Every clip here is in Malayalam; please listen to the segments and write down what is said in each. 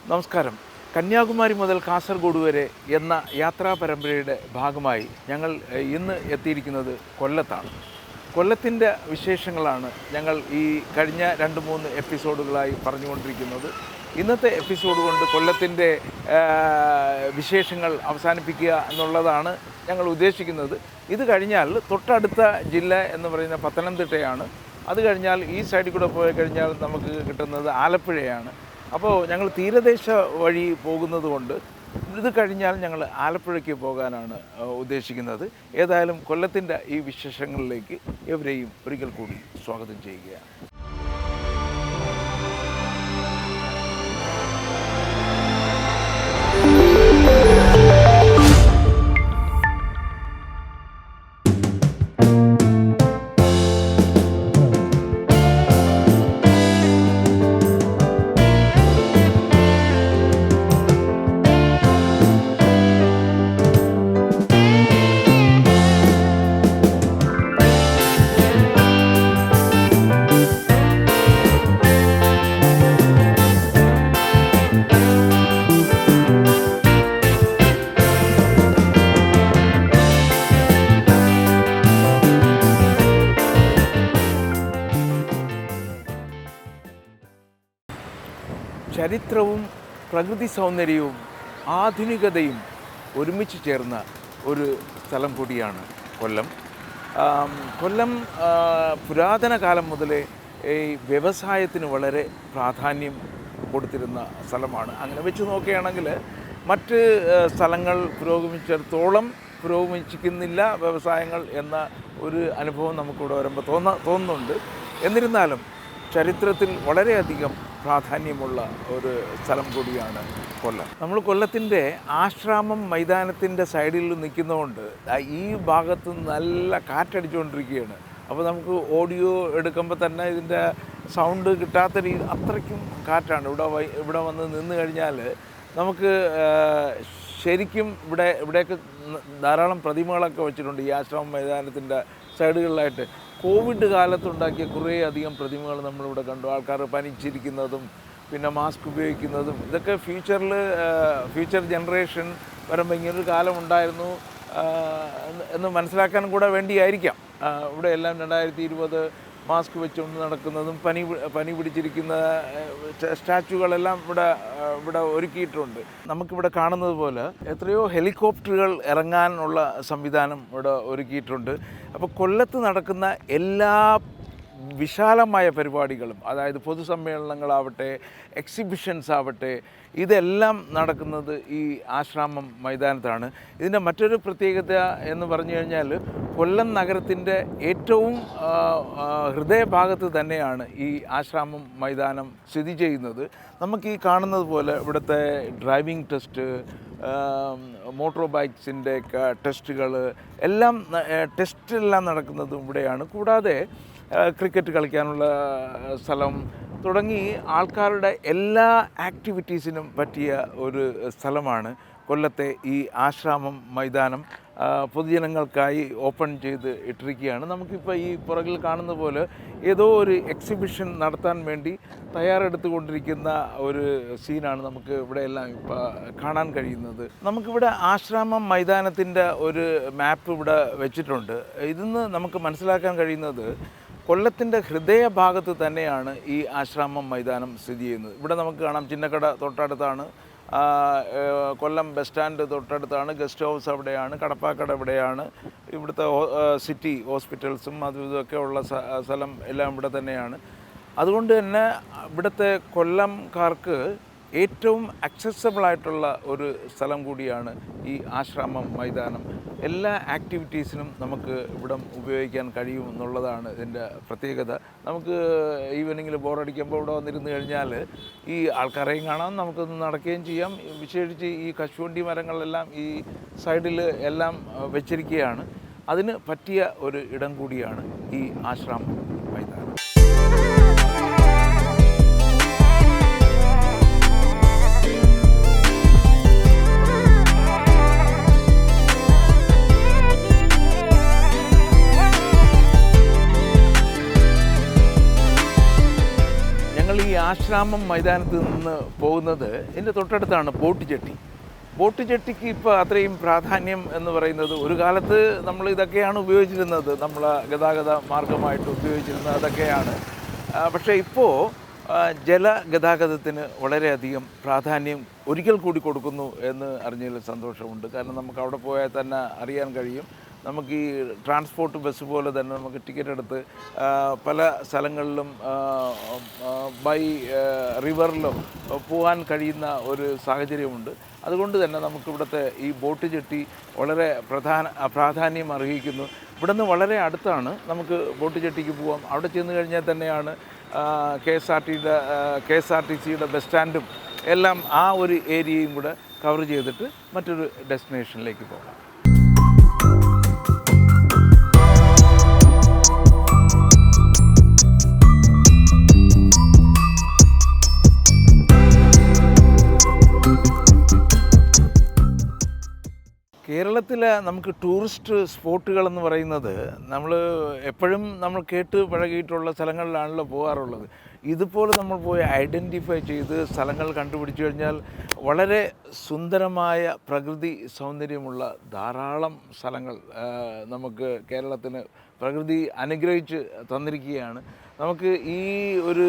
നമസ്കാരം. കന്യാകുമാരി മുതൽ കാസർഗോഡ് വരെ എന്ന യാത്രാ പരമ്പരയുടെ ഭാഗമായി ഞങ്ങൾ ഇന്ന് എത്തിയിരിക്കുന്നത് കൊല്ലത്താണ്. കൊല്ലത്തിൻ്റെ വിശേഷങ്ങളാണ് ഞങ്ങൾ ഈ കഴിഞ്ഞ 2-3 എപ്പിസോഡുകളായി പറഞ്ഞുകൊണ്ടിരിക്കുന്നത്. ഇന്നത്തെ എപ്പിസോഡ് കൊണ്ട് കൊല്ലത്തിൻ്റെ വിശേഷങ്ങൾ അവസാനിപ്പിക്കുക എന്നുള്ളതാണ് ഞങ്ങൾ ഉദ്ദേശിക്കുന്നത്. ഇത് കഴിഞ്ഞാൽ തൊട്ടടുത്ത ജില്ല എന്ന് പറയുന്ന പത്തനംതിട്ടയാണ്. അത് കഴിഞ്ഞാൽ ഈ സൈഡിൽ കൂടെ പോയി കഴിഞ്ഞാൽ നമുക്ക് കിട്ടുന്നത് ആലപ്പുഴയാണ്. അപ്പോൾ ഞങ്ങൾ തീരദേശ വഴി പോകുന്നത് കൊണ്ട് ഇത് കഴിഞ്ഞാൽ ഞങ്ങൾ ആലപ്പുഴയ്ക്ക് പോകാനാണ് ഉദ്ദേശിക്കുന്നത്. ഏതായാലും കൊല്ലത്തിൻ്റെ ഈ വിശേഷങ്ങളിലേക്ക് എവരെയും ഒരിക്കൽ കൂടി സ്വാഗതം ചെയ്യുകയാണ്. ചരിത്രവും പ്രകൃതി സൗന്ദര്യവും ആധുനികതയും ഒരുമിച്ച് ചേർന്ന ഒരു സ്ഥലം കൂടിയാണ് കൊല്ലം. കൊല്ലം പുരാതന കാലം മുതലേ ഈ വ്യവസായത്തിന് വളരെ പ്രാധാന്യം കൊടുത്തിരുന്ന സ്ഥലമാണ്. അങ്ങനെ വെച്ച് നോക്കുകയാണെങ്കിൽ മറ്റ് സ്ഥലങ്ങൾ പുരോഗമിച്ചിടത്തോളം പുരോഗമിച്ചിരിക്കുന്നില്ല വ്യവസായങ്ങൾ എന്ന ഒരു അനുഭവം നമുക്കിവിടെ വരുമ്പോൾ തോന്നുന്നുണ്ട്. എന്നിരുന്നാലും ചരിത്രത്തിൽ വളരെയധികം പ്രാധാന്യമുള്ള ഒരു സ്ഥലം കൂടിയാണ് കൊല്ലം. നമ്മൾ കൊല്ലത്തിൻ്റെ ആശ്രാമം മൈതാനത്തിൻ്റെ സൈഡിൽ നിൽക്കുന്നതുകൊണ്ട് ഈ ഭാഗത്ത് നല്ല കാറ്റടിച്ചുകൊണ്ടിരിക്കുകയാണ്. അപ്പോൾ നമുക്ക് ഓഡിയോ എടുക്കുമ്പോൾ തന്നെ ഇതിൻ്റെ സൗണ്ട് കിട്ടാത്ത അത്രയ്ക്കും കാറ്റാണ്. ഇവിടെ വന്ന് നിന്ന് കഴിഞ്ഞാൽ നമുക്ക് ശരിക്കും ഇവിടെയൊക്കെ ധാരാളം പ്രതിമകളൊക്കെ വെച്ചിട്ടുണ്ട്. ഈ ആശ്രമം മൈതാനത്തിൻ്റെ സൈഡുകളിലായിട്ട് കോവിഡ് കാലത്തുണ്ടാക്കിയ കുറേ അധികം പ്രതിമകൾ നമ്മളിവിടെ കണ്ടു. ആൾക്കാർ പനിച്ചിരിക്കുന്നതും പിന്നെ മാസ്ക് ഉപയോഗിക്കുന്നതും ഇതൊക്കെ ഫ്യൂച്ചർ ജനറേഷൻ വരുമ്പോൾ ഇങ്ങനൊരു കാലം ഉണ്ടായിരുന്നു എന്ന് മനസ്സിലാക്കാൻ കൂടെ വേണ്ടിയായിരിക്കാം ഇവിടെ എല്ലാം 2020 മാസ്ക് വെച്ചുകൊണ്ട് നടക്കുന്നതും പനി പിടിച്ചിരിക്കുന്ന സ്റ്റാച്യുകളെല്ലാം ഇവിടെ ഒരുക്കിയിട്ടുണ്ട്. നമുക്കിവിടെ കാണുന്നത് പോലെ എത്രയോ ഹെലികോപ്റ്ററുകൾ ഇറങ്ങാനുള്ള സംവിധാനം ഇവിടെ ഒരുക്കിയിട്ടുണ്ട്. അപ്പോൾ കൊല്ലത്ത് നടക്കുന്ന എല്ലാ വിശാലമായ പരിപാടികളും, അതായത് പൊതുസമ്മേളനങ്ങളാവട്ടെ, എക്സിബിഷൻസ് ആവട്ടെ, ഇതെല്ലാം നടക്കുന്നത് ഈ ആശ്രാമം മൈതാനത്താണ്. ഇതിൻ്റെ മറ്റൊരു പ്രത്യേകത എന്ന് പറഞ്ഞു കഴിഞ്ഞാൽ കൊല്ലം നഗരത്തിൻ്റെ ഏറ്റവും ഹൃദയഭാഗത്ത് തന്നെയാണ് ഈ ആശ്രാമം മൈതാനം സ്ഥിതി ചെയ്യുന്നത്. നമുക്ക് ഈ കാണുന്നത് പോലെ ഇവിടുത്തെ ഡ്രൈവിംഗ് ടെസ്റ്റ്, മോട്ടോർ ബൈക്സിൻ്റെ ടെസ്റ്റുകൾ ടെസ്റ്റെല്ലാം നടക്കുന്നതും ഇവിടെയാണ്. കൂടാതെ ക്രിക്കറ്റ് കളിക്കാനുള്ള സ്ഥലം തുടങ്ങി ആൾക്കാരുടെ എല്ലാ ആക്ടിവിറ്റീസിനും പറ്റിയ ഒരു സ്ഥലമാണ് കൊല്ലത്തെ ഈ ആശ്രാമം മൈതാനം. പൊതുജനങ്ങൾക്കായി ഓപ്പൺ ചെയ്ത് ഇട്ടിരിക്കുകയാണ്. നമുക്കിപ്പോൾ ഈ പുറകിൽ കാണുന്ന പോലെ ഏതോ ഒരു എക്സിബിഷൻ നടത്താൻ വേണ്ടി തയ്യാറെടുത്തുകൊണ്ടിരിക്കുന്ന ഒരു സീനാണ് നമുക്ക് ഇവിടെ എല്ലാം ഇപ്പോൾ കാണാൻ കഴിയുന്നത്. നമുക്കിവിടെ ആശ്രാമം മൈതാനത്തിൻ്റെ ഒരു മാപ്പ് ഇവിടെ വെച്ചിട്ടുണ്ട്. ഇതിന്ന് നമുക്ക് മനസ്സിലാക്കാൻ കഴിയുന്നത് കൊല്ലത്തിൻ്റെ ഹൃദയഭാഗത്ത് തന്നെയാണ് ഈ ആശ്രാമം മൈതാനം സ്ഥിതി ചെയ്യുന്നത്. ഇവിടെ നമുക്ക് കാണാം ചിന്നക്കട തൊട്ടടുത്താണ്, കൊല്ലം ബസ് സ്റ്റാൻഡ് തൊട്ടടുത്താണ്, ഗസ്റ്റ് ഹൗസ് അവിടെയാണ്, കടപ്പാക്കട ഇവിടെയാണ്, ഇവിടുത്തെ സിറ്റി ഹോസ്പിറ്റൽസും അതും ഇതൊക്കെ ഉള്ള സ്ഥലം എല്ലാം ഇവിടെ തന്നെയാണ്. അതുകൊണ്ട് തന്നെ ഇവിടുത്തെ കൊല്ലംകാർക്ക് ഏറ്റവും ആക്സസബിളായിട്ടുള്ള ഒരു സ്ഥലം കൂടിയാണ് ഈ ആശ്രാമം മൈതാനം. എല്ലാ ആക്ടിവിറ്റീസിനും നമുക്ക് ഇവിടം ഉപയോഗിക്കാൻ കഴിയും എന്നുള്ളതാണ് ഇതിൻ്റെ പ്രത്യേകത. നമുക്ക് ഈവനിങ്ങിൽ ബോറടിക്കുമ്പോൾ ഇവിടെ വന്നിരുന്ന് കഴിഞ്ഞാൽ ഈ ആൾക്കാരെയും കാണാം, നമുക്കൊന്ന് നടക്കുകയും ചെയ്യാം. വിശേഷിച്ച് ഈ കശുവണ്ടി മരങ്ങളെല്ലാം ഈ സൈഡിൽ എല്ലാം വെച്ചിരിക്കുകയാണ്. അതിന് പറ്റിയ ഒരു ഇടം കൂടിയാണ് ഈ ആശ്രാമം മൈതാനം. വിശ്രാമം മൈതാനത്ത് നിന്ന് പോകുന്നത് ഇതിൻ്റെ തൊട്ടടുത്താണ് ബോട്ട് ജെട്ടി. ബോട്ട് ജെട്ടിക്ക് ഇപ്പോൾ അത്രയും പ്രാധാന്യം എന്ന് പറയുന്നത്, ഒരു കാലത്ത് നമ്മൾ ഇതൊക്കെയാണ് ഉപയോഗിച്ചിരുന്നത്, നമ്മൾ ഗതാഗത മാർഗമായിട്ട് ഉപയോഗിച്ചിരുന്നത് അതൊക്കെയാണ്. പക്ഷേ ഇപ്പോൾ ജലഗതാഗതത്തിന് വളരെയധികം പ്രാധാന്യം ഒരിക്കൽ കൂടി കൊടുക്കുന്നു എന്ന് അറിഞ്ഞതിൽ സന്തോഷമുണ്ട്. കാരണം നമുക്ക് അവിടെ പോയാൽ തന്നെ അറിയാൻ കഴിയും, നമുക്ക് ഈ ട്രാൻസ്പോർട്ട് ബസ് പോലെ തന്നെ നമുക്ക് ടിക്കറ്റ് എടുത്ത് പല സ്ഥലങ്ങളിലും ബൈ റിവറിലോ പോകാൻ കഴിയുന്ന ഒരു സാഹചര്യമുണ്ട്. അതുകൊണ്ട് തന്നെ നമുക്കിവിടുത്തെ ഈ ബോട്ട് ജെട്ടി വളരെ പ്രാധാന്യം അർഹിക്കുന്നു. ഇവിടെ നിന്ന് വളരെ അടുത്താണ്, നമുക്ക് ബോട്ട് ജെട്ടിക്ക് പോകാം. അവിടെ ചെന്ന് കഴിഞ്ഞാൽ തന്നെയാണ് കെ എസ് ആർ ടി സിയുടെ ബസ് സ്റ്റാൻഡും എല്ലാം, ആ ഒരു ഏരിയയും കൂടെ കവർ ചെയ്തിട്ട് മറ്റൊരു ഡെസ്റ്റിനേഷനിലേക്ക് പോകാം. കേരളത്തിലെ നമുക്ക് ടൂറിസ്റ്റ് സ്പോട്ടുകളെന്ന് പറയുന്നത് നമ്മൾ എപ്പോഴും നമ്മൾ കേട്ട് പഴകിയിട്ടുള്ള സ്ഥലങ്ങളിലാണല്ലോ പോകാറുള്ളത്. ഇതുപോലെ നമ്മൾ പോയി ഐഡൻറ്റിഫൈ ചെയ്ത് സ്ഥലങ്ങൾ കണ്ടുപിടിച്ചു കഴിഞ്ഞാൽ വളരെ സുന്ദരമായ പ്രകൃതി സൗന്ദര്യമുള്ള ധാരാളം സ്ഥലങ്ങൾ നമുക്ക് കേരളത്തിന് പ്രകൃതി അനുഗ്രഹിച്ച് തന്നിരിക്കുകയാണ്. നമുക്ക് ഈ ഒരു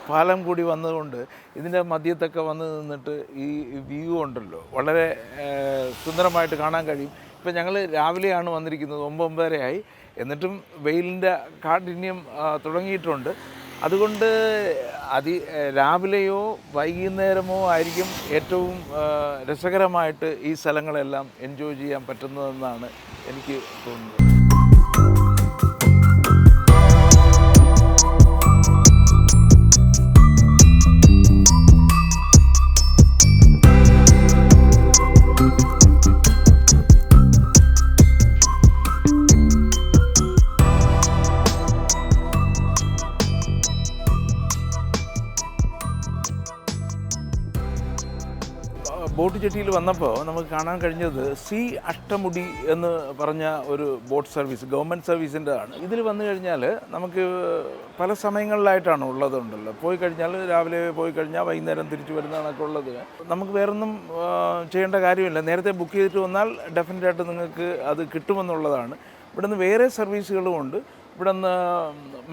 പാലം കൂടി വന്നതുകൊണ്ട് ഇതിൻ്റെ മധ്യത്തൊക്കെ വന്ന് നിന്നിട്ട് ഈ വ്യൂ ഉണ്ടല്ലോ വളരെ സുന്ദരമായിട്ട് കാണാൻ കഴിയും. ഇപ്പം ഞങ്ങൾ രാവിലെയാണ് വന്നിരിക്കുന്നത്, 9:30 എന്നിട്ടും വെയിലിൻ്റെ കാഠിന്യം തുടങ്ങിയിട്ടുണ്ട്. അതുകൊണ്ട് രാവിലെയോ വൈകുന്നേരമോ ആയിരിക്കും ഏറ്റവും രസകരമായിട്ട് ഈ സ്ഥലങ്ങളെല്ലാം എൻജോയ് ചെയ്യാൻ പറ്റുന്നതെന്നാണ് എനിക്ക് തോന്നുന്നത്. ബോട്ട് ജെട്ടിയിൽ വന്നപ്പോൾ നമുക്ക് കാണാൻ കഴിഞ്ഞത് സി അഷ്ടമുടി എന്ന് പറഞ്ഞ ഒരു ബോട്ട് സർവീസ്, ഗവൺമെൻറ് സർവീസിൻ്റെതാണ്. ഇതിൽ വന്നു കഴിഞ്ഞാൽ നമുക്ക് പല സമയങ്ങളിലായിട്ടാണ് ഉള്ളതുണ്ടല്ലോ. പോയി കഴിഞ്ഞാൽ രാവിലെ പോയി കഴിഞ്ഞാൽ വൈകുന്നേരം തിരിച്ചു വരുന്നതാണൊക്കെ ഉള്ളത്. നമുക്ക് വേറൊന്നും ചെയ്യേണ്ട കാര്യമില്ല, നേരത്തെ ബുക്ക് ചെയ്തിട്ട് വന്നാൽ ഡെഫിനറ്റായിട്ട് നിങ്ങൾക്ക് അത് കിട്ടുമെന്നുള്ളതാണ്. ഇവിടെ നിന്ന് വേറെ സർവീസുകളും ഉണ്ട്. ഇവിടെ നിന്ന്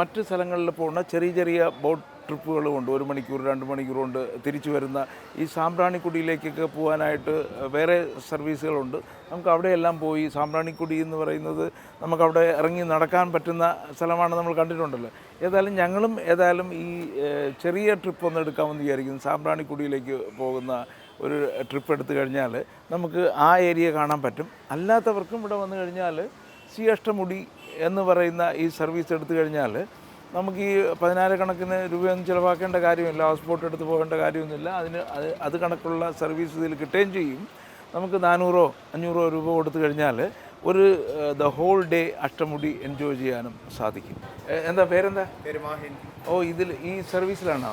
മറ്റ് സ്ഥലങ്ങളിൽ പോകുന്ന ചെറിയ ചെറിയ ബോട്ട് ട്രിപ്പുകളുമുണ്ട്. 1 മണിക്കൂർ 2 മണിക്കൂർ കൊണ്ട് തിരിച്ചു വരുന്ന ഈ സാമ്പ്രാണിക്കുടിയിലേക്കൊക്കെ പോകാനായിട്ട് വേറെ സർവീസുകളുണ്ട്. നമുക്ക് അവിടെയെല്ലാം പോയി, സാമ്പ്രാണിക്കുടി എന്ന് പറയുന്നത് നമുക്കവിടെ ഇറങ്ങി നടക്കാൻ പറ്റുന്ന സ്ഥലമാണ്, നമ്മൾ കണ്ടിട്ടുണ്ടല്ലോ. ഞങ്ങളും ഈ ചെറിയ ട്രിപ്പ് ഒന്ന് എടുക്കാമെന്ന് വിചാരിക്കുന്നു. സാമ്പ്രാണിക്കുടിയിലേക്ക് പോകുന്ന ഒരു ട്രിപ്പ് എടുത്തു കഴിഞ്ഞാൽ നമുക്ക് ആ ഏരിയ കാണാൻ പറ്റും. അല്ലാത്തവർക്കും ഇവിടെ വന്നു കഴിഞ്ഞാൽ സി അഷ്ടമുടി എന്ന് പറയുന്ന ഈ സർവീസ് എടുത്തു കഴിഞ്ഞാൽ നമുക്ക് ഈ 10,000 കണക്കിന് രൂപയൊന്നും ചിലവാക്കേണ്ട കാര്യമില്ല, ഹൗസ് ബോട്ട് എടുത്ത് പോകേണ്ട കാര്യമൊന്നുമില്ല. അത് കണക്കുള്ള സർവീസ് ഇതിൽ കിട്ടുകയും ചെയ്യും. നമുക്ക് 400-500 രൂപ കൊടുത്തു കഴിഞ്ഞാൽ the whole day Ashtamudi enjoy ചെയ്യാനും സാധിക്കും. എന്താ പേരെന്താ? പേര് മാഹിൻ. ഇതിൽ ഈ സർവീസിലാണോ?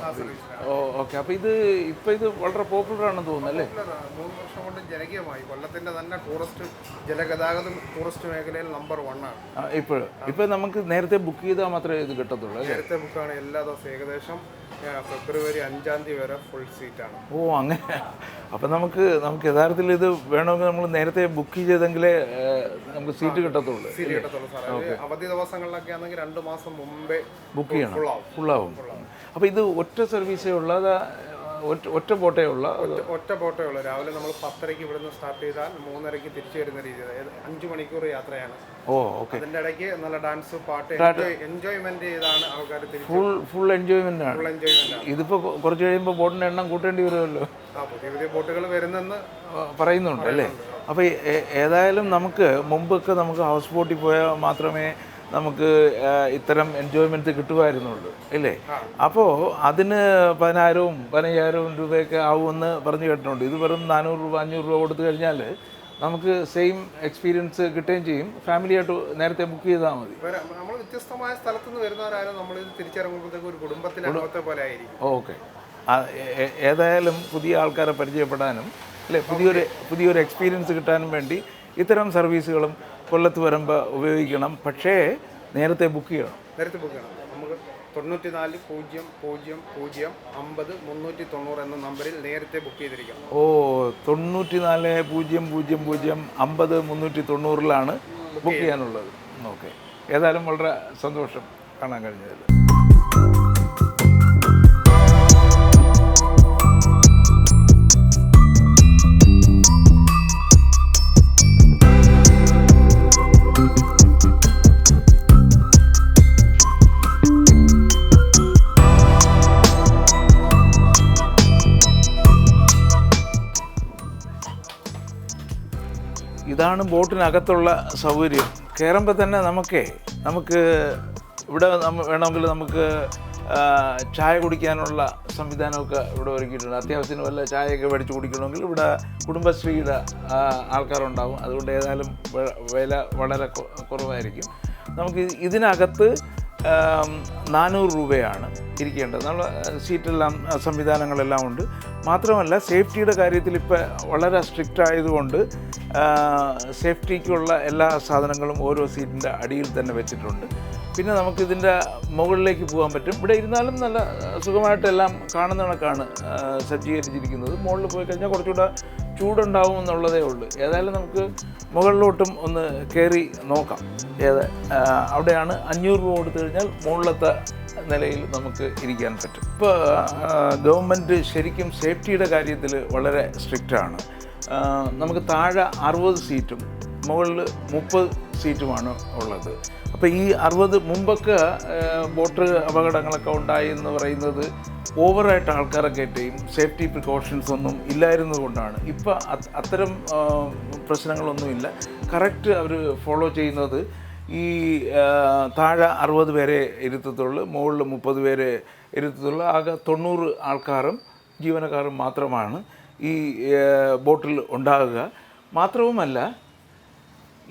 ഓക്കെ. അപ്പോൾ ഇത് വളരെ പോപ്പുലർ ആണെന്ന് തോന്നുന്നു അല്ലേ? 3 വർഷം കൊണ്ട് ജനകീയമായി. കൊല്ലത്തിൻ്റെ തന്നെ ജലഗതാഗതം ടൂറിസ്റ്റ് മേഖലയിൽ നമ്പർ 1 ആണ്. ഇപ്പോൾ നമുക്ക് നേരത്തെ ബുക്ക് ചെയ്താൽ മാത്രമേ ഇത് കിട്ടത്തുള്ളൂ. നേരത്തെ ബുക്കാണ് എല്ലാ ദിവസവും. ഏകദേശം ഫെബ്രുവരി 5 വരെ ഫുൾ സീറ്റാണ്. അങ്ങനെ. അപ്പം നമുക്ക് യഥാർത്ഥത്തിൽ ഇത് വേണമെങ്കിൽ നമ്മൾ നേരത്തെ ബുക്ക് ചെയ്തെങ്കിലേ നമുക്ക് സീറ്റ് കിട്ടത്തുള്ളൂ. സാറേ, അവധി ദിവസങ്ങളിലൊക്കെ ആണെങ്കിൽ 2 മാസം മുമ്പേ ബുക്ക് ചെയ്യണം, ഫുള്ളാവും. അപ്പോൾ ഇത് ഒറ്റ സർവീസേ ഉള്ളത്, ഒറ്റ ബോട്ടേ ഉള്ള? ഒറ്റ ബോട്ടേ ഉള്ളൂ. രാവിലെ നമ്മൾ 10:30 ഇവിടുന്ന് സ്റ്റാർട്ട് ചെയ്താൽ 3:30 തിരിച്ചു വരുന്ന രീതിയിൽ 5 മണിക്കൂർ യാത്രയാണ്. ഓക്കെ. അതിൻ്റെ ഇടയ്ക്ക് നല്ല ഡാൻസ്, പാട്ട്, എൻജോയ്മെന്റ് ചെയ്താണ് ആൾക്കാർ. ഫുൾ എൻജോയ്മെന്റ് ആണ്. ഇതിപ്പോൾ കുറച്ച് കഴിയുമ്പോൾ ബോട്ടിൻ്റെ എണ്ണം കൂട്ടേണ്ടി വരുമല്ലോ. പുതിയ പുതിയ ബോട്ടുകൾ വരുന്നെന്ന് പറയുന്നുണ്ട് അല്ലേ? അപ്പോൾ ഏതായാലും നമുക്ക് മുമ്പൊക്കെ നമുക്ക് ഹൗസ് ബോട്ടിൽ പോയാൽ മാത്രമേ നമുക്ക് ഇത്തരം എൻജോയ്മെൻറ്റ് കിട്ടുമായിരുന്നുള്ളൂ അല്ലേ? അപ്പോൾ അതിന് 10,000-15,000 രൂപയൊക്കെ ആവുമെന്ന് പറഞ്ഞു കേട്ടിട്ടുണ്ട്. ഇത് വെറും 400 രൂപ 500 രൂപ കൊടുത്തു കഴിഞ്ഞാൽ നമുക്ക് സെയിം എക്സ്പീരിയൻസ് കിട്ടുകയും ചെയ്യും. ഫാമിലിയായിട്ട് നേരത്തെ ബുക്ക് ചെയ്താൽ മതി. നമ്മൾ വ്യത്യസ്തമായ സ്ഥലത്തു നിന്ന് വരുന്നവരായാലും നമ്മൾ തിരിച്ചിറങ്ങുമ്പോഴത്തേക്ക് ഒരു കുടുംബത്തിലെ പോലെ ആയിരിക്കും. ഓക്കെ. ഏതായാലും പുതിയ ആൾക്കാരെ പരിചയപ്പെടാനും അല്ലേ, പുതിയൊരു എക്സ്പീരിയൻസ് കിട്ടാനും വേണ്ടി ഇത്തരം സർവീസുകളും കൊല്ലത്ത് വരുമ്പോൾ ഉപയോഗിക്കണം. പക്ഷേ നേരത്തെ ബുക്ക് ചെയ്യണം. നമുക്ക് 940050 എന്ന നമ്പറിൽ നേരത്തെ ബുക്ക് ചെയ്തിരിക്കണം. 940050 ബുക്ക് ചെയ്യാനുള്ളത്. ഓക്കെ, ഏതായാലും വളരെ സന്തോഷം കാണാൻ കഴിഞ്ഞതിൽ. ഇതാണ് ബോട്ടിനകത്തുള്ള സൗകര്യം. കയറുമ്പോൾ തന്നെ നമുക്ക് ഇവിടെ വേണമെങ്കിൽ നമുക്ക് ചായ കുടിക്കാനുള്ള സംവിധാനമൊക്കെ ഇവിടെ ഒരുക്കിയിട്ടുണ്ട്. അത്യാവശ്യത്തിന് വല്ല ചായയൊക്കെ മേടിച്ച് കുടിക്കണമെങ്കിൽ ഇവിടെ കുടുംബശ്രീയുടെ ആൾക്കാരുണ്ടാവും. അതുകൊണ്ട് ഏതായാലും വില വളരെ കുറവായിരിക്കും. നമുക്ക് ഇതിനകത്ത് 400 രൂപയാണ് ഇരിക്കേണ്ടത്. നമ്മൾ സീറ്റെല്ലാം സംവിധാനങ്ങളെല്ലാം ഉണ്ട്. മാത്രമല്ല സേഫ്റ്റിയുടെ കാര്യത്തിൽ ഇപ്പോൾ വളരെ സ്ട്രിക്റ്റ് ആയതുകൊണ്ട് സേഫ്റ്റിക്കുള്ള എല്ലാ സാധനങ്ങളും ഓരോ സീറ്റിൻ്റെ അടിയിൽ തന്നെ വെച്ചിട്ടുണ്ട്. പിന്നെ നമുക്കിതിൻ്റെ മുകളിലേക്ക് പോകാൻ പറ്റും. ഇവിടെ ഇരുന്നാലും നല്ല സുഖമായിട്ടെല്ലാം കാണുന്ന കണക്കാണ് സജ്ജീകരിച്ചിരിക്കുന്നത്. മുകളിൽ പോയി കഴിഞ്ഞാൽ കുറച്ചുകൂടെ ചൂടുണ്ടാവും എന്നുള്ളതേ ഉള്ളൂ. ഏതായാലും നമുക്ക് മുകളിലോട്ടും ഒന്ന് കയറി നോക്കാം. അവിടെയാണ് 500 രൂപ കൊടുത്തു കഴിഞ്ഞാൽ മുകളിലത്തെ നിലയിൽ നമുക്ക് ഇരിക്കാൻ പറ്റും. ഇപ്പോൾ ഗവൺമെൻറ് ശരിക്കും സേഫ്റ്റിയുടെ കാര്യത്തിൽ വളരെ സ്ട്രിക്റ്റാണ്. നമുക്ക് താഴെ 60 സീറ്റും മുകളിൽ 30 സീറ്റുമാണ് ഉള്ളത്. അപ്പോൾ ഈ 60 മുമ്പൊക്കെ ബോട്ട് അപകടങ്ങളൊക്കെ ഉണ്ടായി എന്ന് പറയുന്നത് ഓവറായിട്ട് ആൾക്കാരെ കയറ്റുകയും സേഫ്റ്റി പ്രിക്കോഷൻസ് ഒന്നും ഇല്ലായിരുന്നതുകൊണ്ടാണ്. ഇപ്പോൾ അത്തരം പ്രശ്നങ്ങളൊന്നുമില്ല. കറക്റ്റ് അവർ ഫോളോ ചെയ്യുന്നത് ഈ താഴെ 60 പേരെ ഇരുത്തത്തുള്ളൂ, മുകളിൽ 30 പേരെ ഇരുത്തത്തുള്ളൂ. ആകെ 90 ആൾക്കാരും ജീവനക്കാരും മാത്രമാണ് ഈ ബോട്ടിൽ ഉണ്ടാകുക. മാത്രവുമല്ല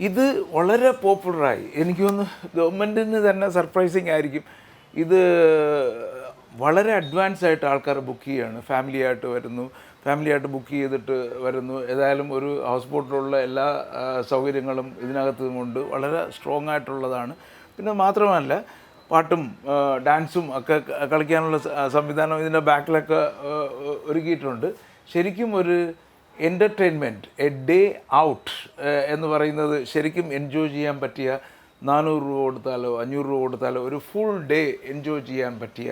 ഇത് വളരെ പോപ്പുലറായി. എനിക്ക് തോന്നുന്നു ഗവൺമെൻറ്റിന് തന്നെ സർപ്രൈസിങ് ആയിരിക്കും. ഇത് വളരെ അഡ്വാൻസ് ആയിട്ട് ആൾക്കാർ ബുക്ക് ചെയ്യുകയാണ്. ഫാമിലിയായിട്ട് ബുക്ക് ചെയ്തിട്ട് വരുന്നു. ഏതായാലും ഒരു ഹൗസ് ബോട്ടിലുള്ള എല്ലാ സൗകര്യങ്ങളും ഇതിനകത്തുമുണ്ട്. വളരെ സ്ട്രോങ് ആയിട്ടുള്ളതാണ്. പിന്നെ മാത്രമല്ല പാട്ടും ഡാൻസും ഒക്കെ കളിക്കാനുള്ള സംവിധാനം ഇതിൻ്റെ ബാക്കിലൊക്കെ ഒരുക്കിയിട്ടുണ്ട്. ശരിക്കും ഒരു എൻ്റർടൈൻമെൻറ്റ്, എ ഡേ ഔട്ട് എന്ന് പറയുന്നത് ശരിക്കും എൻജോയ് ചെയ്യാൻ പറ്റിയ 400 രൂപ കൊടുത്താലോ 500 രൂപ കൊടുത്താലോ ഒരു ഫുൾ ഡേ എൻജോയ് ചെയ്യാൻ പറ്റിയ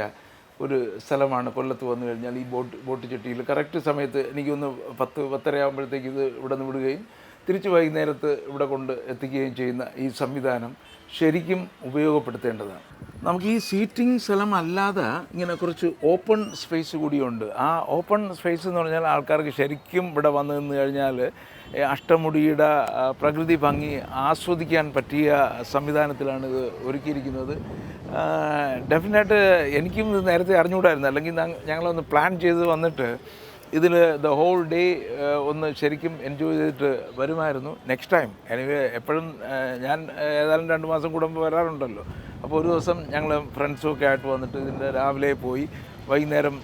ഒരു സ്ഥലമാണ് കൊല്ലത്ത് വന്നു കഴിഞ്ഞാൽ. ഈ ബോട്ട് ചട്ടിയിൽ കറക്റ്റ് സമയത്ത് എനിക്കൊന്ന് 10-10:30 ആകുമ്പോഴത്തേക്ക് ഇത് ഇവിടെ നിന്ന് വിടുകയും തിരിച്ച് വൈകുന്നേരത്ത് ഇവിടെ കൊണ്ട് എത്തിക്കുകയും ചെയ്യുന്ന ഈ സംവിധാനം ശരിക്കും ഉപയോഗപ്പെടുത്തേണ്ടതാണ്. നമുക്ക് ഈ സീറ്റിംഗ് സ്ഥലം അല്ലാതെ ഇങ്ങനെ കുറച്ച് ഓപ്പൺ സ്പേസ് കൂടിയുണ്ട്. ആ ഓപ്പൺ സ്പേസ് എന്ന് പറഞ്ഞാൽ ആൾക്കാർക്ക് ശരിക്കും ഇവിടെ വന്നു നിന്ന് കഴിഞ്ഞാൽ അഷ്ടമുടിയുടെ പ്രകൃതി ഭംഗി ആസ്വദിക്കാൻ പറ്റിയ സംവിധാനത്തിലാണ് ഇത് ഒരുക്കിയിരിക്കുന്നത്. ഡെഫിനറ്റായിട്ട് എനിക്കും ഇത് നേരത്തെ അറിഞ്ഞുകൂടായിരുന്നു. അല്ലെങ്കിൽ ഞങ്ങളൊന്ന് പ്ലാൻ ചെയ്ത് വന്നിട്ട് ഇതിൽ ദ ഹോൾ ഡേ ഒന്ന് ശരിക്കും എൻജോയ് ചെയ്തിട്ട് വരുമായിരുന്നു. നെക്സ്റ്റ് ടൈം എനിവേ എപ്പോഴും ഞാൻ ഏതായാലും 2 മാസം കൂടുമ്പോൾ വരാറുണ്ടല്ലോ. അപ്പോൾ ഒരു ദിവസം ഞങ്ങൾ ഫ്രണ്ട്സുമൊക്കെ ആയിട്ട് വന്നിട്ട് ഇതിൻ്റെ രാവിലെ പോയി വൈകുന്നേരം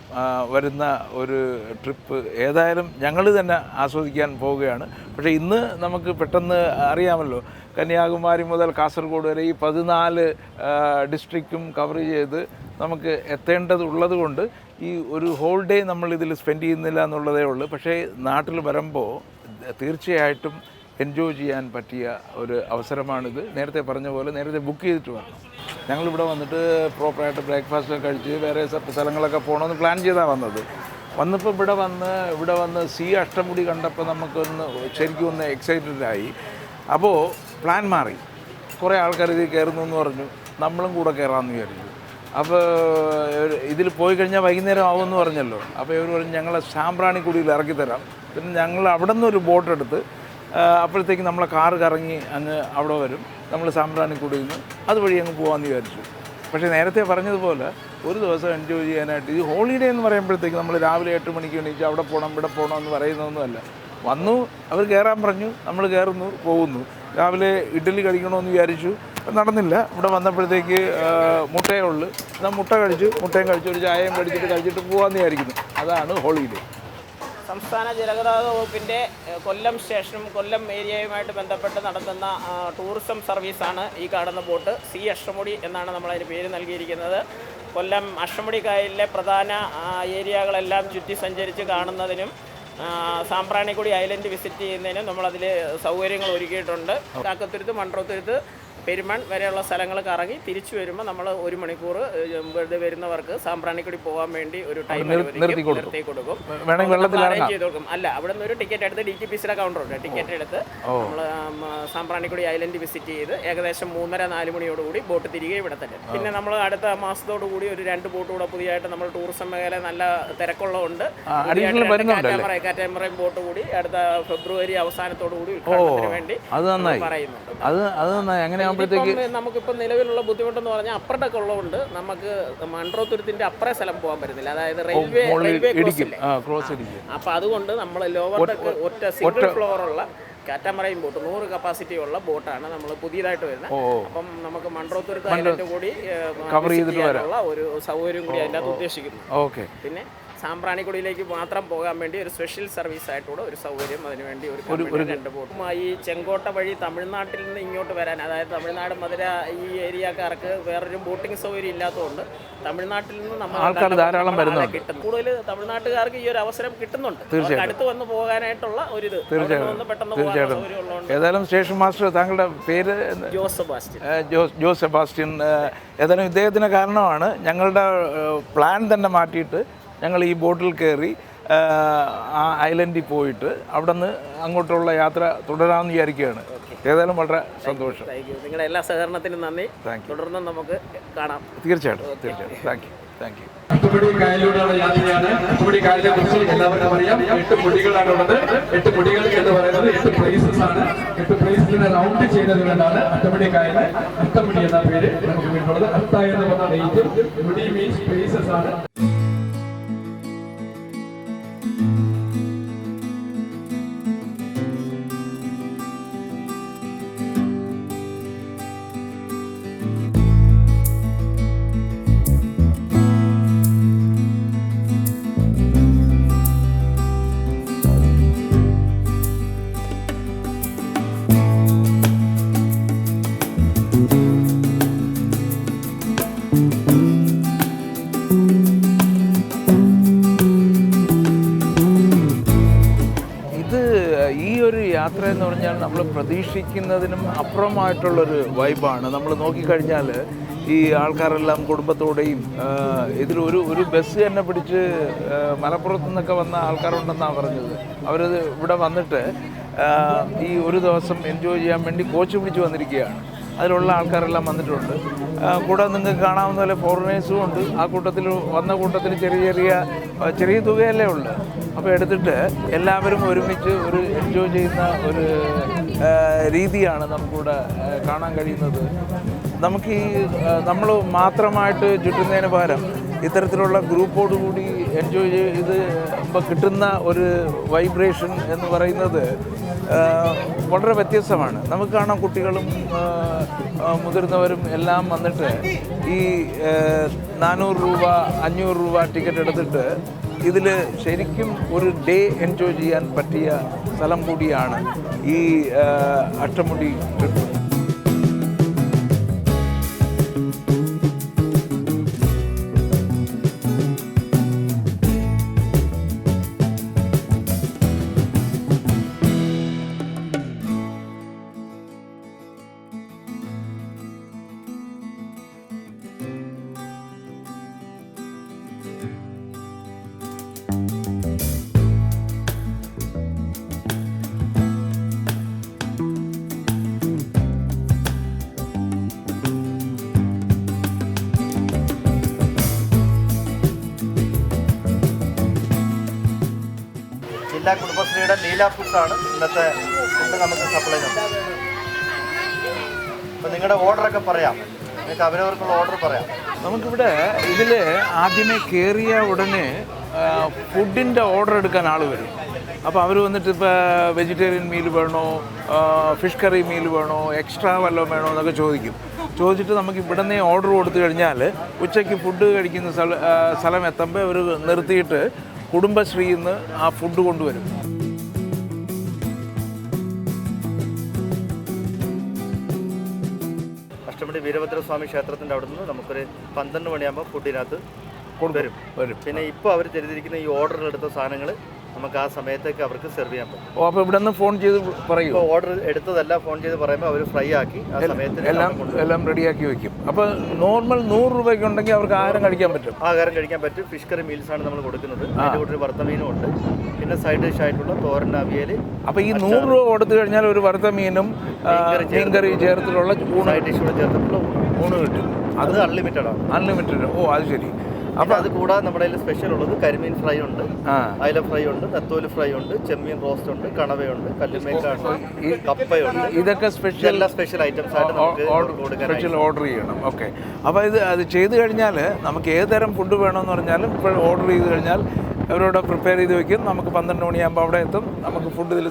വരുന്ന ഒരു ട്രിപ്പ് ഏതായാലും ഞങ്ങൾ തന്നെ ആസ്വദിക്കാൻ പോവുകയാണ്. പക്ഷേ ഇന്ന് നമുക്ക് പെട്ടെന്ന് അറിയാമല്ലോ, കന്യാകുമാരി മുതൽ കാസർഗോഡ് വരെ ഈ 14 ഡിസ്ട്രിക്റ്റും കവർ ചെയ്ത് നമുക്ക് എത്തേണ്ടതുള്ളത് കൊണ്ട് ഈ ഒരു ഹോൾ ഡേ നമ്മൾ ഇതിൽ സ്പെൻഡ് ചെയ്യുന്നില്ല എന്നുള്ളതേ ഉള്ളൂ. പക്ഷേ നാട്ടിൽ വരുമ്പോൾ തീർച്ചയായിട്ടും എൻജോയ് ചെയ്യാൻ പറ്റിയ ഒരു അവസരമാണിത്. നേരത്തെ പറഞ്ഞ പോലെ നേരത്തെ ബുക്ക് ചെയ്തിട്ട് വരണം. ഞങ്ങളിവിടെ വന്നിട്ട് പ്രോപ്പറായിട്ട് ബ്രേക്ക്ഫാസ്റ്റൊക്കെ കഴിച്ച് വേറെ സ്ഥലങ്ങളൊക്കെ പോകണമെന്ന് പ്ലാൻ ചെയ്താണ് വന്നത്. വന്നപ്പോൾ ഇവിടെ വന്ന് സി അഷ്ടമുടി കണ്ടപ്പോൾ നമുക്കൊന്ന് ശരിക്കും ഒന്ന് എക്സൈറ്റഡായി. അപ്പോൾ പ്ലാൻ മാറി. കുറേ ആൾക്കാർ ഇതിൽ കയറുന്നു എന്ന് പറഞ്ഞു. നമ്മളും കൂടെ കയറാമെന്ന് വിചാരിച്ചു. അപ്പോൾ ഇതിൽ പോയി കഴിഞ്ഞാൽ വൈകുന്നേരം ആവുമെന്ന് പറഞ്ഞല്ലോ. അപ്പോൾ ഇവർ പറഞ്ഞു ഞങ്ങളെ സാമ്പ്രാണിക്കുടിയിൽ ഇറക്കിത്തരാം. പിന്നെ ഞങ്ങൾ അവിടെ നിന്നൊരു ബോട്ടെടുത്ത് അപ്പോഴത്തേക്ക് നമ്മളെ കാറ് കറങ്ങി അങ്ങ് അവിടെ വരും. നമ്മൾ സാമ്പ്രാണിക്കുടിയിൽ നിന്ന് അതുവഴി അങ്ങ് പോകാമെന്ന് വിചാരിച്ചു. പക്ഷേ നേരത്തെ പറഞ്ഞതുപോലെ ഒരു ദിവസം എൻജോയ് ചെയ്യാനായിട്ട് ഈ ഹോളിഡേ എന്ന് പറയുമ്പോഴത്തേക്ക് നമ്മൾ രാവിലെ 8 മണിക്ക് എണീച്ച് അവിടെ പോകണം ഇവിടെ പോകണം എന്ന് പറയുന്നതൊന്നുമല്ല. വന്നു അവർ കയറാൻ പറഞ്ഞു, നമ്മൾ കയറുന്നു പോകുന്നു. രാവിലെ ഇഡ്ഡലി കഴിക്കണമെന്ന് വിചാരിച്ചു, നടന്നില്ല. ഇവിടെ വന്നപ്പോഴത്തേക്ക് മുട്ടയേ ഉള്ളൂ. എന്നാൽ മുട്ടയും കഴിച്ചു ഒരു ചായയും കഴിച്ചിട്ട് പോകാമെന്ന് വിചാരിക്കുന്നു. അതാണ് ഹോളിഡേ. സംസ്ഥാന ജലഗതാഗത വകുപ്പിൻ്റെ കൊല്ലം സ്റ്റേഷനും കൊല്ലം ഏരിയയുമായിട്ട് ബന്ധപ്പെട്ട് നടത്തുന്ന ടൂറിസം സർവീസാണ് ഈ കാണുന്ന ബോട്ട്. സി അഷ്ടമുടി എന്നാണ് നമ്മളതിന് പേര് നൽകിയിരിക്കുന്നത്. കൊല്ലം അഷ്ടമുടി കായലിലെ പ്രധാന ഏരിയകളെല്ലാം ചുറ്റി സഞ്ചരിച്ച് കാണുന്നതിനും സാമ്പ്രാണിക്കുടി ഐലൻഡ് വിസിറ്റ് ചെയ്യുന്നതിനും നമ്മളതിൽ സൗകര്യങ്ങൾ ഒരുക്കിയിട്ടുണ്ട്. കാക്കത്തുരുത്ത്, മൺട്രോത്തുരുത്ത്, പെരുമൺ വരെയുള്ള സ്ഥലങ്ങൾ കറങ്ങി തിരിച്ചു വരുമ്പോൾ നമ്മൾ 1 മണിക്കൂർ വെറുതെ വരുന്നവർക്ക് സാമ്പ്രാണിക്കുടി പോകാൻ വേണ്ടി ഒരു ടൈം നിർത്തി കൊടുക്കും. അറേഞ്ച് ചെയ്ത് കൊടുക്കും. അല്ല, അവിടെ നിന്ന് ഒരു ടിക്കറ്റ് എടുത്ത് DTPCയുടെ കൗണ്ടറുണ്ട്. ടിക്കറ്റ് എടുത്ത് നമ്മൾ സാമ്പ്രാണിക്കുടി ഐലൻഡ് വിസിറ്റ് ചെയ്ത് ഏകദേശം 3:30-4 മണിയോടുകൂടി ബോട്ട് തിരികെ ഇവിടെ തന്നെ. പിന്നെ നമ്മൾ അടുത്ത മാസത്തോടു കൂടി ഒരു 2 ബോട്ട് കൂടെ പുതിയതായിട്ട് നമ്മൾ ടൂറിസം മേഖല നല്ല തിരക്കുള്ളതുകൊണ്ട് കാറ്റാമറയും ബോട്ട് കൂടി അടുത്ത ഫെബ്രുവരി അവസാനത്തോടു കൂടി ഉദ്ഘാടനത്തിന് വേണ്ടി പറയുന്നുണ്ട്. നമുക്കിപ്പോൾ നിലവിലുള്ള ബുദ്ധിമുട്ടെന്ന് പറഞ്ഞാൽ അപ്പർ ഡെക്ക് ഉള്ളതുകൊണ്ട് നമുക്ക് മൺട്രോത്തുരുത്തിന്റെ അപ്പുറേ സ്ഥലം പോകാൻ പറ്റുന്നില്ല. അതായത് റെയിൽവേ ക്രോസ്. അപ്പൊ അതുകൊണ്ട് നമ്മൾ ലോവർ ഡെക്ക് ഒറ്റ സിംഗിൾ ഫ്ലോർ ഉള്ള കാറ്റാമറൈൻ ബോട്ട് 100 കപ്പാസിറ്റി ഉള്ള ബോട്ടാണ് നമ്മൾ പുതിയതായിട്ട് വരുന്നത്. അപ്പം നമുക്ക് മൺട്രോത്തുരുത്ത് ഐലൻഡ് കൂടി കവർ ചെയ്തിട്ടുള്ള ഒരു സൗകര്യം കൂടി അതിൻ്റെ അകത്ത് ഉദ്ദേശിക്കുന്നു. പിന്നെ സാമ്പ്രാണിക്കുടിയിലേക്ക് മാത്രം പോകാൻ വേണ്ടി ഒരു സ്പെഷ്യൽ സർവീസ് ആയിട്ടുള്ള ഒരു സൗകര്യം അതിനുവേണ്ടി ഒരു 2 ബോട്ടും. ഈ ചെങ്കോട്ട വഴി തമിഴ്നാട്ടിൽ നിന്ന് ഇങ്ങോട്ട് വരാൻ, അതായത് തമിഴ്നാട്, മധുര ഈ ഏരിയക്കാർക്ക് വേറൊരു ബോട്ടിംഗ് സൗകര്യം ഇല്ലാത്തതുകൊണ്ട് തമിഴ്നാട്ടിൽ നിന്ന് നമ്മൾ ധാരാളം കിട്ടും. കൂടുതൽ തമിഴ്നാട്ടുകാർക്ക് ഈ ഒരു അവസരം കിട്ടുന്നുണ്ട്. അടുത്ത് വന്ന് പോകാനായിട്ടുള്ള ഒരു ഇത് പെട്ടെന്ന് പോകാൻ സൗകര്യം ഉള്ളതുകൊണ്ട്. ഏതായാലും സ്റ്റേഷൻ മാസ്റ്റർ, താങ്കളുടെ പേര്? ജോസ് സെബാസ്റ്റ്യൻ. ഏതായാലും ഇദ്ദേഹത്തിന് കാരണമാണ് ഞങ്ങളുടെ പ്ലാൻ തന്നെ മാറ്റിയിട്ട് ഞങ്ങൾ ഈ ബോട്ടിൽ കയറി ആ ഐലൻഡിൽ പോയിട്ട് അവിടെ നിന്ന് അങ്ങോട്ടുള്ള യാത്ര തുടരാമെന്ന് വിചാരിക്കുകയാണ്. ഏതായാലും വളരെ സന്തോഷം. നിങ്ങളുടെ എല്ലാ സഹകരണത്തിനും നന്ദി. തുടർന്ന് നമുക്ക് കാണാം. തീർച്ചയായിട്ടും. Thank you. അഷ്ടമുടി കായലിലൂടെയുള്ള യാത്രയാണ്. അഷ്ടമുടി കായലിനെ കുറിച്ച് എല്ലാവർക്കും അറിയാം. 8 പൊടികളാണ് ഉള്ളത്. 8 പൊടികൾ എന്ന് പറയുന്നത് 8 പ്ലേസസ് ആണ്. 8 പ്ലേസിനെ റൗണ്ട് ചെയ്തത് കൊണ്ടാണ് അഷ്ടമുടി കായലിന് അഷ്ടമുടി എന്ന പേര് നമുക്ക് വീട്ടിലുള്ളത്. അഷ്ട എന്ന് പറഞ്ഞ ഡേറ്റ്, മുടി മീൻസ് പ്ലേസസ് ആണ്. യാത്ര എന്ന് പറഞ്ഞാൽ നമ്മൾ പ്രതീക്ഷിക്കുന്നതിനും അപ്പുറമായിട്ടുള്ളൊരു വൈബാണ്. നമ്മൾ നോക്കിക്കഴിഞ്ഞാൽ ഈ ആൾക്കാരെല്ലാം കുടുംബത്തോടെയും ഒരു ബസ് തന്നെ പിടിച്ച് മലപ്പുറത്തു നിന്നൊക്കെ വന്ന ആൾക്കാരുണ്ടെന്നാണ് പറഞ്ഞത്. അവരത് ഇവിടെ വന്നിട്ട് ഈ ഒരു ദിവസം എൻജോയ് ചെയ്യാൻ വേണ്ടി കോച്ച് പിടിച്ച് വന്നിരിക്കുകയാണ്. അതിലുള്ള ആൾക്കാരെല്ലാം വന്നിട്ടുണ്ട്. കൂടാതെ നിങ്ങൾക്ക് കാണാവുന്ന പോലെ ഫോറിനേഴ്സും ഉണ്ട്. ആ കൂട്ടത്തിൽ വന്ന കൂട്ടത്തിൽ ചെറിയ തുകയല്ലേ ഉള്ളു. അപ്പോൾ എടുത്തിട്ട് എല്ലാവരും ഒരുമിച്ച് ഒരു എൻജോയ് ചെയ്യുന്ന ഒരു രീതിയാണ് നമുക്കിവിടെ കാണാൻ കഴിയുന്നത്. നമുക്ക് നമ്മൾ മാത്രമായിട്ട് ചുറ്റുന്നതിന് പകരം ഇത്തരത്തിലുള്ള ഗ്രൂപ്പോടുകൂടി എൻജോയ് ചെയ്ത് ഇപ്പോൾ കിട്ടുന്ന ഒരു വൈബ്രേഷൻ എന്ന് പറയുന്നത് വളരെ വ്യത്യസ്തമാണ്. നമുക്ക് കാണാം കുട്ടികളും മുതിർന്നവരും എല്ലാം വന്നിട്ട് ഈ 400 രൂപ 500 രൂപ ടിക്കറ്റ് എടുത്തിട്ട് ഇതിൽ ശരിക്കും ഒരു ഡേ എൻജോയ് ചെയ്യാൻ പറ്റിയ സ്ഥലം കൂടിയാണ് ഈ അഷ്ടമുടി ട്രിപ്പ്. ജില്ലാ കുടുംബശ്രീയുടെ ലീല ഫുഡാണ് ഇന്നത്തെ ഫുഡ് നമുക്ക് സപ്ലൈ ചെയ്യുന്നത്. അപ്പോൾ നിങ്ങളുടെ ഓർഡറൊക്കെ പറയാം, നിങ്ങൾക്ക് അവരവർക്കുള്ള ഓർഡർ പറയാം. നമുക്കിവിടെ ഇതിൽ ആദ്യമേ കയറിയ ഉടനെ ഫുഡിൻ്റെ ഓർഡർ എടുക്കാൻ ആൾ വരും. അപ്പോൾ അവർ വന്നിട്ട് ഇപ്പോൾ വെജിറ്റേറിയൻ മീൽ വേണോ, ഫിഷ് കറി മീൽ വേണോ, എക്സ്ട്രാ വല്ലതും വേണോ എന്നൊക്കെ ചോദിച്ചിട്ട് നമുക്ക് ഇവിടെ നിന്ന് ഓർഡർ കൊടുത്തു കഴിഞ്ഞാൽ ഉച്ചയ്ക്ക് ഫുഡ് കഴിക്കുന്ന സ്ഥലം എത്തുമ്പോൾ അവർ നിർത്തിയിട്ട് കുടുംബശ്രീയിൽ നിന്ന് ആ ഫുഡ് കൊണ്ടുവരും. അഷ്ടമുടി വീരഭദ്രസ്വാമി ക്ഷേത്രത്തിൻ്റെ അവിടെ നിന്ന് നമുക്കൊരു 12 മണിയാകുമ്പോൾ ഫുഡിനകത്ത് വരും. പിന്നെ ഇപ്പോൾ അവർ തരുതിരിക്കുന്ന ഈ ഓർഡർ എടുത്ത സാധനങ്ങൾ നമുക്ക് ആ സമയത്തേക്ക് അവർക്ക് സെർവ് ചെയ്യാൻ പറ്റും. അപ്പോൾ ഇവിടെ നിന്ന് ഫോൺ ചെയ്ത് പറയും. ഇപ്പോൾ ഓർഡർ എടുത്തതല്ല ഫോൺ ചെയ്ത് പറയുമ്പോൾ അവർ ഫ്രൈ ആക്കി ആ സമയത്ത് എല്ലാം റെഡിയാക്കി വെക്കും. അപ്പോൾ നോർമൽ 100 രൂപയ്ക്ക് ഉണ്ടെങ്കിൽ അവർക്ക് ആഹാരം കഴിക്കാൻ പറ്റും. ആഹാരം കഴിക്കാൻ പറ്റും. ഫിഷ് കറി മീൽസാണ് നമ്മൾ കൊടുക്കുന്നത്. അതിൻ്റെ കൂടെ ഒരു വറുത്ത മീനും ഉണ്ട്. പിന്നെ സൈഡ് ഡിഷ് ആയിട്ടുള്ള തോരൻ, അവിയൽ. അപ്പോൾ ഈ 100 രൂപ കൊടുത്തു കഴിഞ്ഞാൽ ഒരു വറുത്ത മീനും മീൻകറി ചേർത്തിട്ടുള്ള സൈഡ് ഡിഷ് കൂടെ ചേർത്തിട്ടുള്ള ഊണ് കിട്ടും. അത് അൺലിമിറ്റഡ് ആണ്. അൺലിമിറ്റഡ്. ഓ അത് ശരി. അപ്പോൾ അത് കൂടാതെ നമ്മുടെ കയ്യിൽ സ്പെഷ്യൽ ഉള്ളത് കരിമീൻ ഫ്രൈ ഉണ്ട്, അയല ഫ്രൈ ഉണ്ട്, നെത്തോലി ഫ്രൈ ഉണ്ട്, ചെമ്മീൻ റോസ്റ്റ് ഉണ്ട്, കണവയുണ്ട്, കല്ലുമേക്കാണ്, കപ്പയുണ്ട്. ഇതൊക്കെ സ്പെഷ്യൽ എല്ലാ സ്പെഷ്യൽ ഐറ്റംസ് ആയിട്ട് നമുക്ക് സ്പെഷ്യൽ ഓർഡർ ചെയ്യണം. ഓക്കെ. അപ്പോൾ അത് ചെയ്ത് കഴിഞ്ഞാൽ നമുക്ക് ഏത് തരം ഫുഡ് വേണമെന്ന് പറഞ്ഞാലും ഇപ്പോൾ ഓർഡർ ചെയ്ത് കഴിഞ്ഞാൽ അവരോട് പ്രിപ്പയർ ചെയ്ത് വെക്കും. നമുക്ക് 12 മണിയാകുമ്പോൾ അവിടെ എത്തും. നമുക്ക് ഫുഡ് ഇതിൽ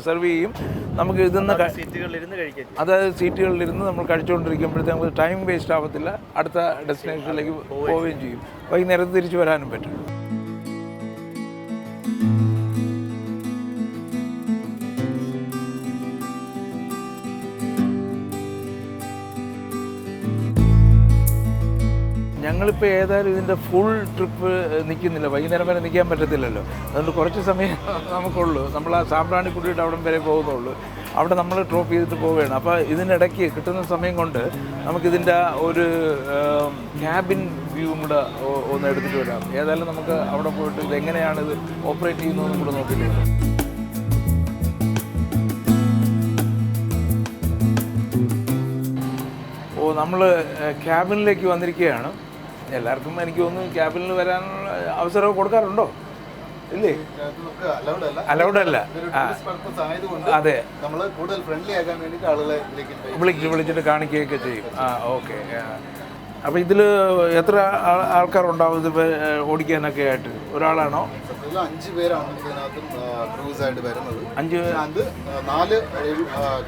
സെർവ് ചെയ്യും. നമുക്ക് ഇതിന്ന് സീറ്റുകളിലിരുന്ന് കഴിക്കാം. അതായത് സീറ്റുകളിലിരുന്ന് നമ്മൾ കഴിച്ചുകൊണ്ടിരിക്കുമ്പോഴത്തേക്ക് നമുക്ക് ടൈം വേസ്റ്റ് ആവത്തില്ല. അടുത്ത ഡെസ്റ്റിനേഷനിലേക്ക് പോവുകയും ചെയ്യും. വൈകുന്നേരത്ത് തിരിച്ചു വരാനും പറ്റും. ഞങ്ങളിപ്പോൾ ഏതായാലും ഇതിൻ്റെ ഫുൾ ട്രിപ്പ് നിൽക്കുന്നില്ല. വൈകുന്നേരം വരെ നിൽക്കാൻ പറ്റത്തില്ലല്ലോ. അതുകൊണ്ട് കുറച്ച് സമയം നമുക്കുള്ളൂ. നമ്മൾ ആ സാമ്പ്രാണിക്കുടിയുടെ അവിടം വരെ പോകുന്നുള്ളൂ. അവിടെ നമ്മൾ ഡ്രോപ്പ് ചെയ്തിട്ട് പോവുകയാണ്. അപ്പോൾ ഇതിനിടയ്ക്ക് കിട്ടുന്ന സമയം കൊണ്ട് നമുക്കിതിൻ്റെ ഒരു ക്യാബിൻ വ്യൂവും കൂടെ ഒന്ന് എടുത്തിട്ട് വരാം. ഏതായാലും നമുക്ക് അവിടെ പോയിട്ട് ഇതെങ്ങനെയാണ് ഇത് ഓപ്പറേറ്റ് ചെയ്യുന്നതെന്നും കൂടെ നോക്കിയിട്ട്. നമ്മൾ ക്യാബിനിലേക്ക് വന്നിരിക്കുകയാണ്. എല്ലാവർക്കും എനിക്ക് തോന്നുന്നു ക്യാബിനിൽ വരാനുള്ള അവസരം കൊടുക്കാറുണ്ടോ? ഇല്ലേ? അലൗഡ് അല്ല. അതെ, വിളിച്ചിട്ട് കാണിക്കുകയൊക്കെ ചെയ്യും. ഓക്കെ. അപ്പോൾ ഇതിൽ എത്ര ആൾക്കാരുണ്ടാവും ഇതിപ്പോൾ ഓടിക്കാനൊക്കെ ആയിട്ട്? ഒരാളാണോ? 5 പേരാണ് ഇതിനകത്ത് ക്രൂസ് ആയിട്ട് വരുന്നത്. 4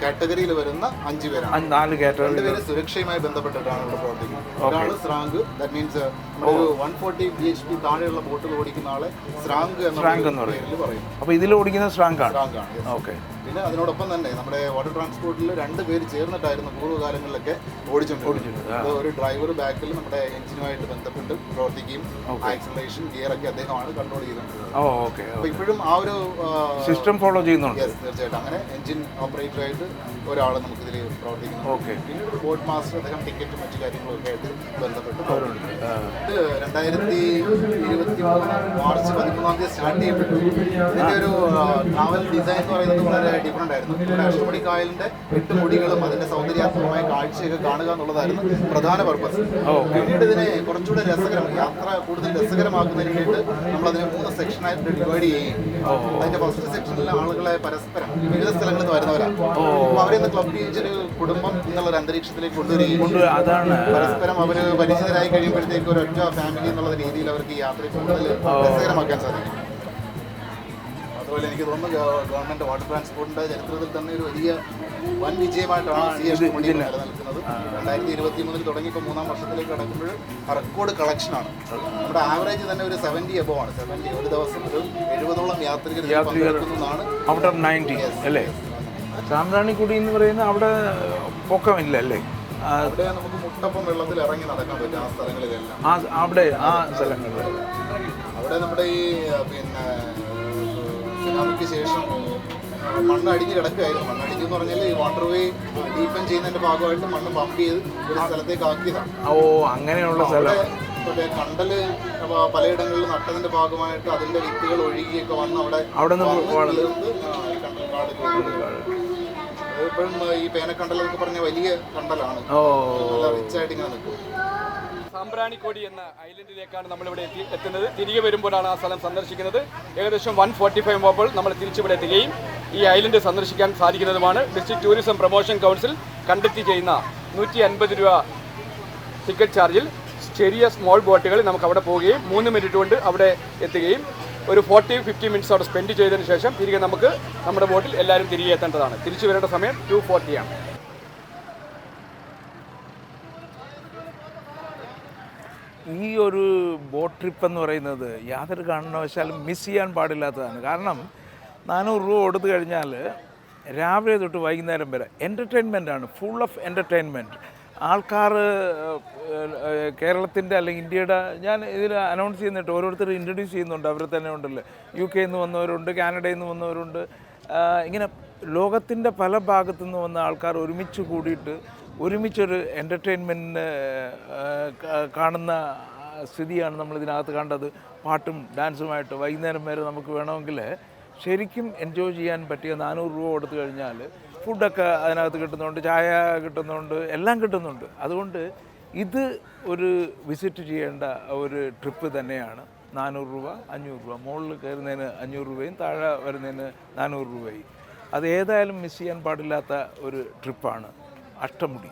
കാറ്റഗറിയിൽ വരുന്ന 5 പേരാണ്. 4 കാറ്റഗറി. 2 പേര് സുരക്ഷയുമായി ബന്ധപ്പെട്ടിട്ടാണ് ഇവിടെ പ്രവർത്തിക്കുന്നത്. ഒരാൾ സ്രാങ്ക്, ദാറ്റ് മീൻസ് ഒരു 140 bhp താഴെയുള്ള ബോട്ടുകൾ ഓടിക്കുന്ന ആളെ സ്രാങ്ക് എന്ന് പറയും. അപ്പോൾ ഇതിൽ ഓടിക്കുന്ന സ്രാങ്കാണ്. ഓക്കെ. പിന്നെ അതിനോടൊപ്പം തന്നെ നമ്മുടെ വാട്ടർ ട്രാൻസ്പോർട്ടിൽ 2 പേര് ചേർന്നിട്ടായിരുന്നു പൂർവ്വകാലങ്ങളിലൊക്കെ ഓടിച്ചുകൊണ്ടിരുന്നത്. ഒരു ഡ്രൈവർ ബാക്കിൽ നമ്മുടെ എഞ്ചിനുമായിട്ട് ബന്ധപ്പെട്ട് പ്രവർത്തിക്കുകയും ആക്സിലറേഷൻ ഗിയറൊക്കെ അദ്ദേഹമാണ് കൺട്രോൾ ചെയ്തുകൊണ്ടിരുന്നത്. അപ്പോൾ ഇപ്പോഴും ആ ഒരു സിസ്റ്റം ഫോളോ ചെയ്യുന്നുണ്ട്. തീർച്ചയായിട്ടും. അങ്ങനെ എഞ്ചിൻ ഓപ്പറേറ്ററായിട്ട് ഒരാൾ നമുക്കിതിൽ പ്രവർത്തിക്കുന്നു. പിന്നീട് ഒരു ബോട്ട് മാസ്റ്റർ, അദ്ദേഹം ടിക്കറ്റും മറ്റു കാര്യങ്ങളൊക്കെ ആയിട്ട് ബന്ധപ്പെട്ട് 2023 മാർച്ച് 13 സ്റ്റാർട്ട് ചെയ്യപ്പെട്ടു. ഇതിൻ്റെ ഒരു ട്രാവൽ ഡിസൈൻ എന്ന് പറയുന്നത് വളരെ ഡിഫറൻ്റ് ആയിരുന്നു. ഇവിടെ അഷ്ടമുടി കായലിൻ്റെ 8 മുടികളും അതിൻ്റെ സൗന്ദര്യാത്മകമായ കാഴ്ചയൊക്കെ കാണുക എന്നുള്ളതായിരുന്നു പ്രധാന പർപ്പസ്. പിന്നീട് ഇതിനെ കുറച്ചുകൂടെ യാത്ര കൂടുതൽ രസകരമാക്കുന്നതിന് വേണ്ടിയിട്ട് നമ്മളതിനെ 3 സെക്ഷനായിട്ട് ഡിവൈഡ് ചെയ്യുകയും അതിൻ്റെ ഫസ്റ്റ് സെക്ഷനിലെ ആളുകളെ പരസ്പരം വിവിധ സ്ഥലങ്ങളിൽ നിന്ന് വരുന്നവരാണ്. അപ്പോൾ അവരെ ഇന്ന് ക്ലബ് ബീച്ചിൽ കുടുംബം എന്നുള്ളൊരു അന്തരീക്ഷത്തിലേക്ക് കൊണ്ടുവരികയും പരസ്പരം അവർ പരിചിതരായി കഴിയുമ്പോഴത്തേക്ക് ഒരു ഒറ്റ ഫാമിലി എന്നുള്ള രീതിയിൽ അവർക്ക് ഈ യാത്രയെ കൂടുതൽ രസകരമാക്കാൻ സാധിക്കും. അതുപോലെ എനിക്ക് തോന്നുന്നു ഗവൺമെൻറ് വാട്ടർ ട്രാൻസ്പോർട്ടിൻ്റെ ചരിത്രത്തിൽ തന്നെ ഒരു വലിയ വൻ വിജയമായിട്ടാണ് CSTMD നിലനിൽക്കുന്നത്. 2023 തുടങ്ങി ഇപ്പോൾ 3ാം വർഷത്തിലേക്ക് കടക്കുമ്പോൾ റെക്കോർഡ് കളക്ഷനാണ്. നമ്മുടെ ആവറേജ് തന്നെ ഒരു 70 above ആണ്. 70 ഒരു ദിവസം ഒരു 70ഓളം യാത്രികർ പങ്കെടുക്കുന്നതാണ്. ഔട്ട് ഓഫ് 90 അല്ലേ? സാമ്പ്രാണിക്കുടി എന്ന് പറയുന്നത് അവിടെ പൊക്കമില്ല അല്ലേ? അവിടെ നമുക്ക് മുട്ടപ്പം വെള്ളത്തിൽ ഇറങ്ങി നടക്കാൻ പറ്റും ആ സ്ഥലങ്ങളിലെല്ലാം. അവിടെ ആ സ്ഥലങ്ങളിൽ അവിടെ നമ്മുടെ ഈ പിന്നെ സുനാമിക്ക് ശേഷം മണ്ണ് അടിഞ്ഞ് കിടക്കുകയായിരുന്നു. മണ്ണ് അടിഞ്ഞു എന്ന് പറഞ്ഞാൽ ഈ വാട്ടർ വേ ഡീപ്പൻ ചെയ്യുന്നതിൻ്റെ ഭാഗമായിട്ട് മണ്ണ് പമ്പ് ചെയ്ത് ഒരു സ്ഥലത്തേക്ക് ആക്കിയതാണ്. അങ്ങനെയുള്ള സ്ഥലം. മറ്റേ കണ്ടല് പലയിടങ്ങളിൽ നട്ടതിൻ്റെ ഭാഗമായിട്ട് അതിൻ്റെ വിത്തുകൾ ഒഴുകിയൊക്കെ വന്ന് അവിടെ ഇപ്പോഴും ഈ പേനക്കണ്ടലൊക്കെ പറഞ്ഞ വലിയ കണ്ടലാണ്. നല്ല റിച്ചായിട്ട് ഇങ്ങനെ നിൽക്കും. സാമ്പ്രാണിക്കോടി എന്ന ഐലൻഡിലേക്കാണ് നമ്മളിവിടെ എത്തുന്നത്. തിരികെ വരുമ്പോഴാണ് ആ സ്ഥലം സന്ദർശിക്കുന്നത്. ഏകദേശം 1:45 ആകുമ്പോൾ നമ്മൾ തിരിച്ചിവിടെ എത്തുകയും ഈ ഐലൻഡ് സന്ദർശിക്കാൻ സാധിക്കുന്നതുമാണ്. ഡിസ്ട്രിക്ട് ടൂറിസം പ്രൊമോഷൻ കൗൺസിൽ കണ്ടെത്തി ചെയ്യുന്ന 150 രൂപ ടിക്കറ്റ് ചാർജിൽ ചെറിയ സ്മോൾ ബോട്ടുകൾ നമുക്ക് അവിടെ പോവുകയും 3 മിനിറ്റ് കൊണ്ട് അവിടെ എത്തുകയും ഒരു 40-50 മിനിറ്റ്സ് അവിടെ സ്പെൻഡ് ചെയ്തതിന് ശേഷം തിരികെ നമുക്ക് നമ്മുടെ ബോട്ടിൽ എല്ലാവരും തിരികെ എത്തേണ്ടതാണ്. തിരിച്ചു വരേണ്ട സമയം 2:40 ആണ്. ഈ ഒരു ബോട്ട് ട്രിപ്പ് എന്ന് പറയുന്നത് യാതൊരു കാരണവശാലും മിസ് ചെയ്യാൻ പാടില്ലാത്തതാണ്. കാരണം 400 രൂപ കൊടുത്തു കഴിഞ്ഞാൽ രാവിലെ തൊട്ട് വൈകുന്നേരം വരെ എൻ്റർടൈൻമെൻറ്റാണ്. Full of entertainment. ആൾക്കാർ കേരളത്തിൻ്റെ അല്ലെങ്കിൽ ഇന്ത്യയുടെ, ഞാൻ ഇതിൽ അനൗൺസ് ചെയ്യുന്നുണ്ട്, ഓരോരുത്തർ ഇൻട്രൊഡ്യൂസ് ചെയ്യുന്നുണ്ട്, അവരെ തന്നെ ഉണ്ടല്ലോ. UK നിന്ന് വന്നവരുണ്ട്, കാനഡയിൽ നിന്ന് വന്നവരുണ്ട്, ഇങ്ങനെ ലോകത്തിൻ്റെ പല ഭാഗത്തു നിന്ന് വന്ന ആൾക്കാർ ഒരുമിച്ച് കൂടിയിട്ട് ഒരുമിച്ചൊരു എൻ്റർടൈൻമെൻറ്റിന് കാണുന്ന സ്ഥിതിയാണ് നമ്മളിതിനകത്ത് കണ്ടത്. പാട്ടും ഡാൻസുമായിട്ട് വൈകുന്നേരം വരെ നമുക്ക് വേണമെങ്കിൽ ശരിക്കും എൻജോയ് ചെയ്യാൻ പറ്റിയ 400 രൂപ കൊടുത്തു കഴിഞ്ഞാൽ ഫുഡൊക്കെ അതിനകത്ത് കിട്ടുന്നുണ്ട്, ചായ കിട്ടുന്നുണ്ട്, എല്ലാം കിട്ടുന്നുണ്ട്. അതുകൊണ്ട് ഇത് ഒരു വിസിറ്റ് ചെയ്യേണ്ട ഒരു ട്രിപ്പ് തന്നെയാണ്. 400 രൂപ, 500 രൂപ, മുകളിൽ കയറുന്നതിന് 500 രൂപയും താഴെ വരുന്നതിന് 400 രൂപയും. അത് ഏതായാലും മിസ് ചെയ്യാൻ പാടില്ലാത്ത ഒരു ട്രിപ്പാണ് അഷ്ടമുടി.